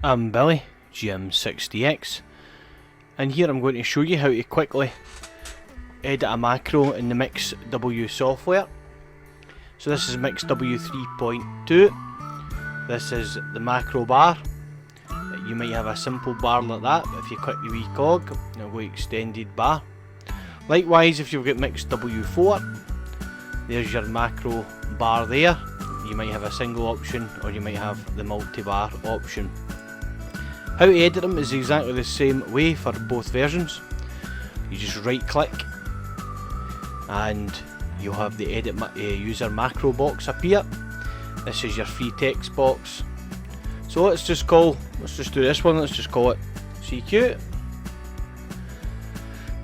I'm Billy, GM60X, and here I'm going to show you how to quickly edit a macro in the MixW software. So this is MixW 3.2. This is the macro bar. You might have a simple bar like that, but if you click the wee cog, it'll go extended bar. Likewise, if you've got MixW4, there's your macro bar there. You might have a single option, or you might have the multi-bar option. How to edit them is exactly the same way for both versions. You just right click and you'll have the edit user macro box appear. This is your free text box. So let's just do this one, let's just call it CQ.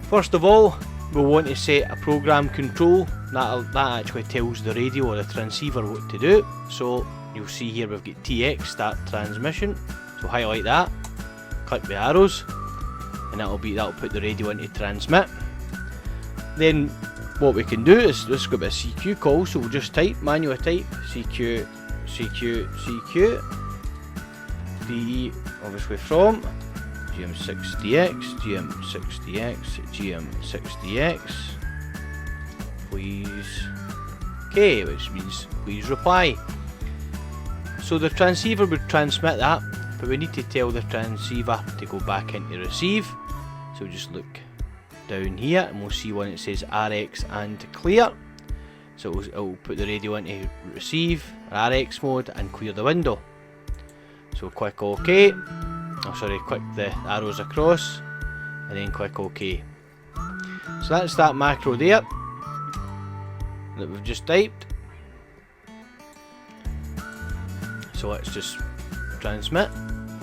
First of all, we'll want to set a program control. That actually tells the radio or the transceiver what to do. So you'll see here we've got TX, start transmission. So highlight that, click the arrows, and that'll put the radio into transmit. Then what we can do is let's go to a CQ call, so we'll just manually type CQ, CQ, CQ, DE obviously from GM60X, GM60X, GM60X, please OK, which means please reply. So the transceiver would transmit that, but we need to tell the transceiver to go back into receive. So just look down here and we'll see one that says RX and clear. So it'll put the radio into receive, RX mode, and clear the window. So click OK. Click the arrows across and then click OK. So that's that macro there that we've just typed. So let's just transmit.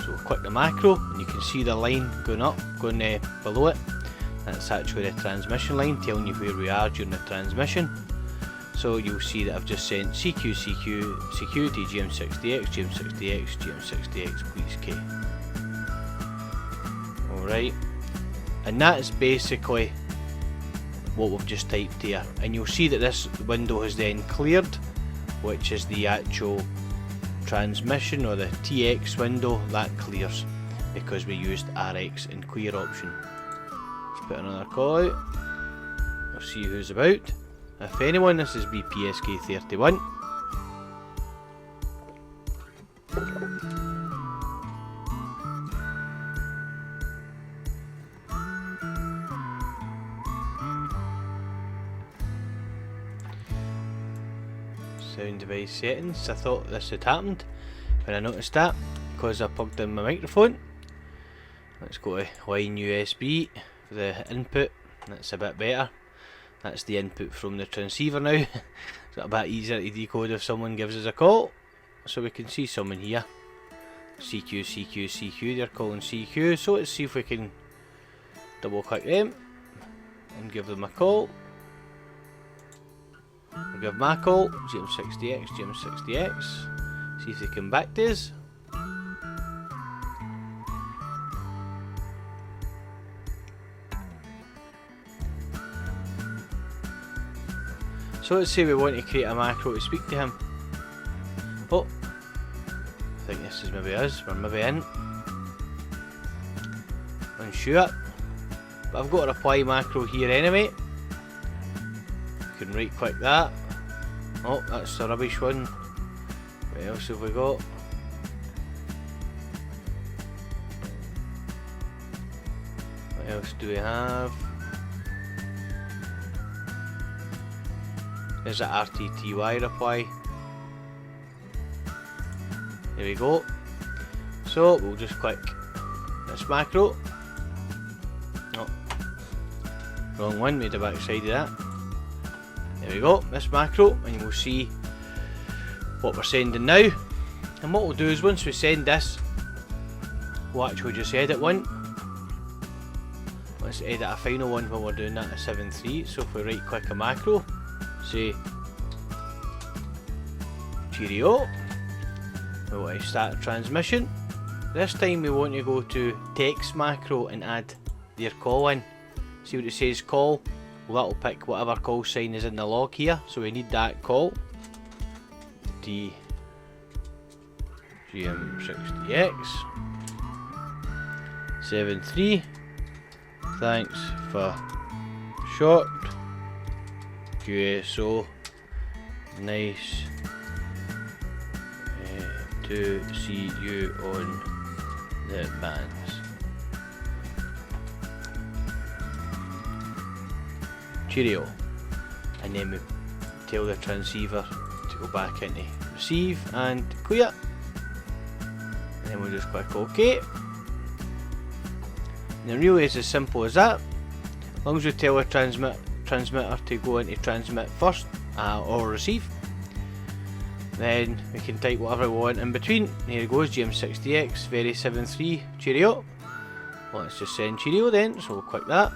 So click the macro and you can see the line going up, going below it. That's actually the transmission line telling you where we are during the transmission. So you'll see that I've just sent CQ, CQ, CQ to GM60X, GM60X, GM60X, please K. Alright, and that is basically what we've just typed here. And you'll see that this window has then cleared, which is the actual transmission or the TX window that clears because we used RX and clear option. Let's put another call out. We'll see who's about. If anyone, this is BPSK31. Sound device settings. I thought this had happened when I noticed that because I plugged in my microphone. Let's go to line USB for the input. That's a bit better. That's the input from the transceiver now. It's a bit easier to decode if someone gives us a call. So we can see someone here. CQ, CQ, CQ. They're calling CQ. So let's see if we can double click them and give them a call. We'll give them a call. GM60X, GM60X. See if they come back to us. So let's say we want to create a macro to speak to him. Oh, I think this is maybe us, we're maybe in. Unsure, but I've got a reply macro here anyway. You can right click that. Oh, that's the rubbish one. What else have we got? What else do we have? There's an RTTY reply. There we go. So we'll just click this macro. Oh, wrong one, made the back side of that. There we go, this macro, and you will see what we're sending now. And what we'll do is once we send this, we'll actually just edit one. Let's edit a final one when we're doing that at 7.3. So if we right click a macro, say cheerio, we want to start a transmission. This time we want to go to text macro and add their call in. See what it says call? Well, that'll pick whatever call sign is in the log here, so we need that call. GM60X. 73. Thanks for short. QSO. Nice to see you on the bands. Cheerio. And then we tell the transceiver to go back into receive and clear. And then we'll just click OK. And it really is as simple as that. As long as we tell the transmitter to go into transmit first or receive, then we can type whatever we want in between. Here it goes, GM60X, very 73, cheerio. Let's just send cheerio then, so we'll click that.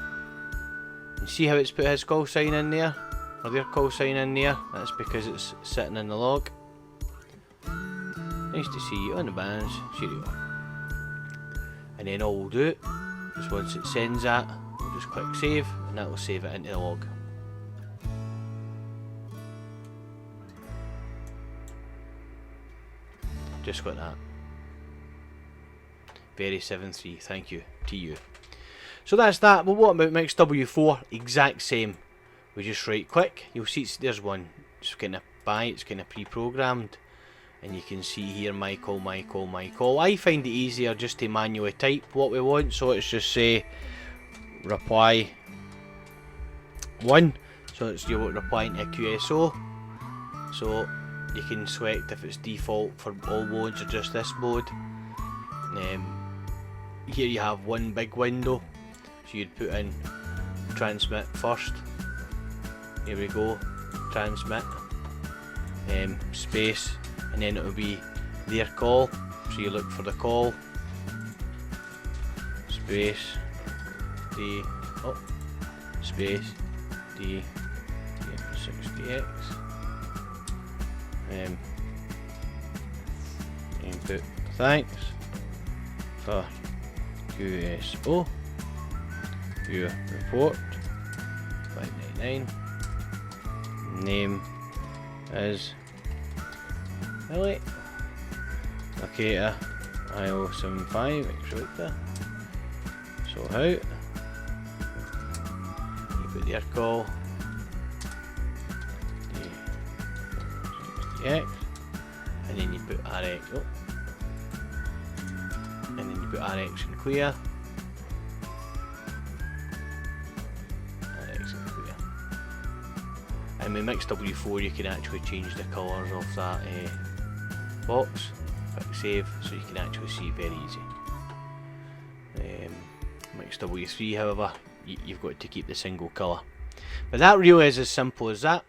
And see how it's put his call sign in there, or their call sign in there. That's because it's sitting in the log. Nice to see you on the bands, cheerio. And then all we'll do is once it sends that, we'll just click save, and that will save it into the log. Just like that. Very 7.3, thank you to you. So that's that. But what about MixW4? Exact same. We just right click. You'll see there's one. It's kind of it's kind of pre-programmed, and you can see here my call, my call, my call. I find it easier just to manually type what we want. So let's just say reply 1. So it's you're replying to QSO. So you can select if it's default for all modes or just this mode. Here you have one big window, so you'd put in transmit first. Here we go, transmit, space, and then it will be their call. So you look for the call, space, space, D60X. Input thanks for QSO, your report 599, name is Billy, locator IO75 extractor, so how you put their call X, and then you put RX up, and then you put RX in clear, RX in clear. And with MixW4 you can actually change the colours of that box. Click save, so you can actually see it very easy. MixW3 however, you've got to keep the single colour. But that really is as simple as that.